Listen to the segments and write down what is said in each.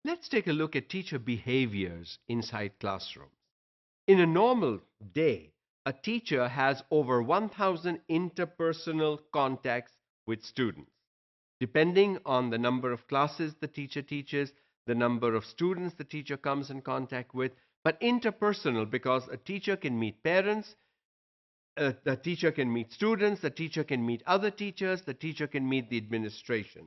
Let's take a look at teacher behaviors inside classrooms. In a normal day, a teacher has over 1,000 interpersonal contacts with students. Depending on the number of classes the teacher teaches, the number of students the teacher comes in contact with, but interpersonal because a teacher can meet parents, the teacher can meet students, the teacher can meet other teachers, the teacher can meet the administration.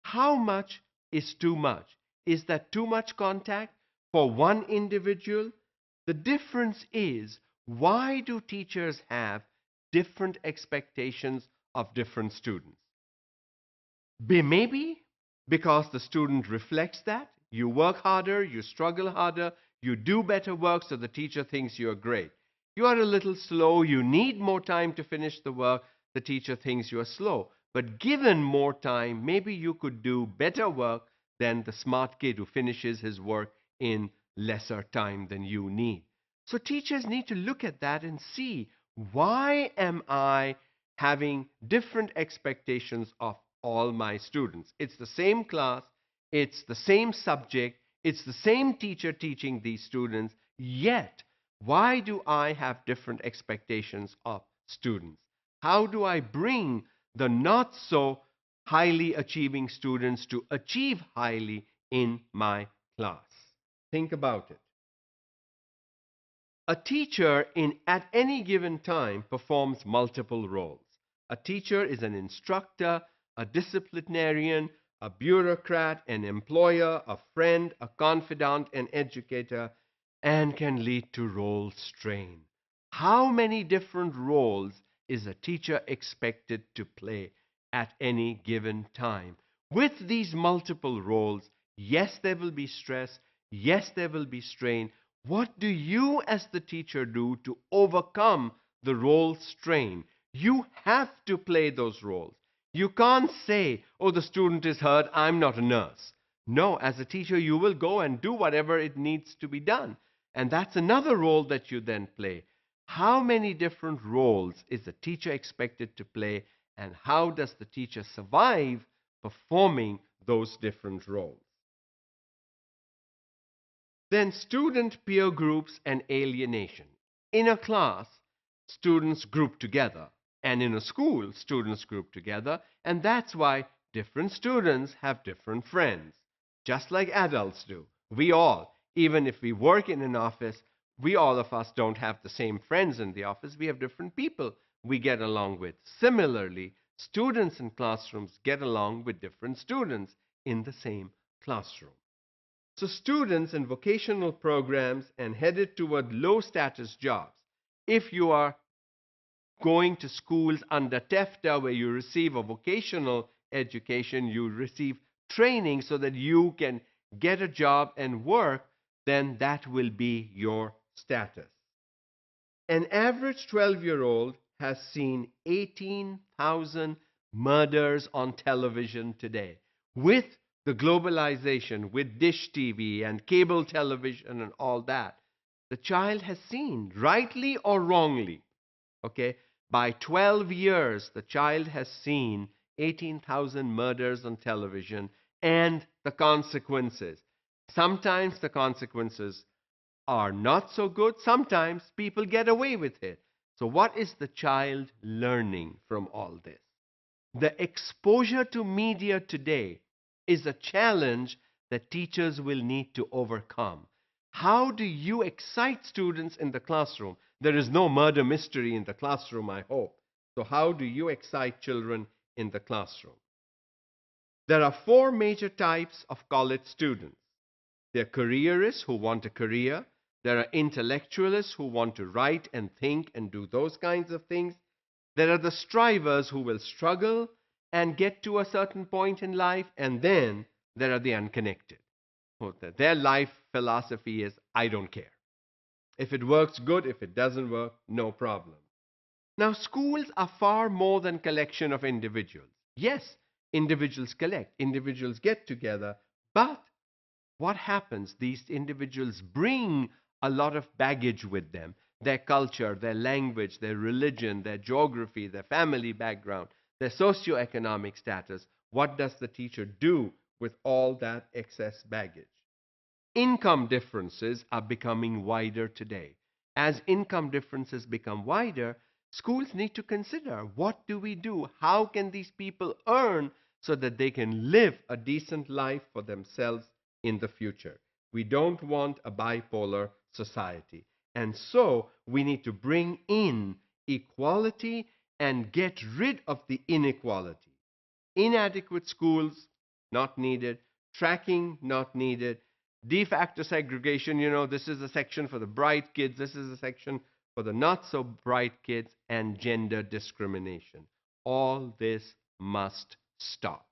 How much is too much? Is that too much contact for one individual? The difference is, why do teachers have different expectations of different students? Maybe because the student reflects that. You work harder, you struggle harder, you do better work, so the teacher thinks you're great. You are a little slow, you need more time to finish the work, the teacher thinks you're slow. But given more time, maybe you could do better work than the smart kid who finishes his work in lesser time than you need. So teachers need to look at that and see, why am I having different expectations of all my students? It's the same class, it's the same subject, it's the same teacher teaching these students, yet why do I have different expectations of students? How do I bring the not so highly achieving students to achieve highly in my class? Think about it. A teacher at any given time performs multiple roles. A teacher is an instructor, a disciplinarian, a bureaucrat, an employer, a friend, a confidant, an educator, and can lead to role strain. How many different roles is a teacher expected to play at any given time? With these multiple roles, yes, there will be stress, yes, there will be strain. What do you as the teacher do to overcome the role strain? You have to play those roles. You can't say, oh, the student is hurt, I'm not a nurse. No, as a teacher, you will go and do whatever it needs to be done. And that's another role that you then play. How many different roles is a teacher expected to play, and how does the teacher survive performing those different roles? Then student peer groups and alienation. In a class, students group together, and in a school, students group together, and that's why different students have different friends, just like adults do. We all, even if we work in an office, we all of us don't have the same friends in the office. We have different people we get along with. Similarly, students in classrooms get along with different students in the same classroom. So students in vocational programs and headed toward low status jobs, if you are going to schools under TEFTA where you receive a vocational education, you receive training so that you can get a job and work, then that will be your status. An average 12-year-old has seen 18,000 murders on television today. With the globalization, with dish TV and cable television and all that, the child has seen, rightly or wrongly, okay, by 12 years, the child has seen 18,000 murders on television and the consequences. Sometimes the consequences are not so good. Sometimes people get away with it. So what is the child learning from all this? The exposure to media today is a challenge that teachers will need to overcome. How do you excite students in the classroom? There is no murder mystery in the classroom, I hope. So how do you excite children in the classroom? There are four major types of college students. There are careerists who want a career. There are intellectualists who want to write and think and do those kinds of things. There are the strivers who will struggle and get to a certain point in life. And then there are the unconnected. Their life philosophy is, I don't care. If it works, good. If it doesn't work, no problem. Now, schools are far more than collection of individuals. Yes, individuals collect, individuals get together, but what happens? These individuals bring a lot of baggage with them, their culture, their language, their religion, their geography, their family background, their socioeconomic status. What does the teacher do with all that excess baggage? Income differences are becoming wider today. As income differences become wider, schools need to consider, what do we do? How can these people earn so that they can live a decent life for themselves in the future? We don't want a bipolar society. And so we need to bring in equality and get rid of the inequality. Inadequate schools, not needed. Tracking, not needed. De facto segregation, this is a section for the bright kids, this is a section for the not so bright kids, and gender discrimination. All this must stop.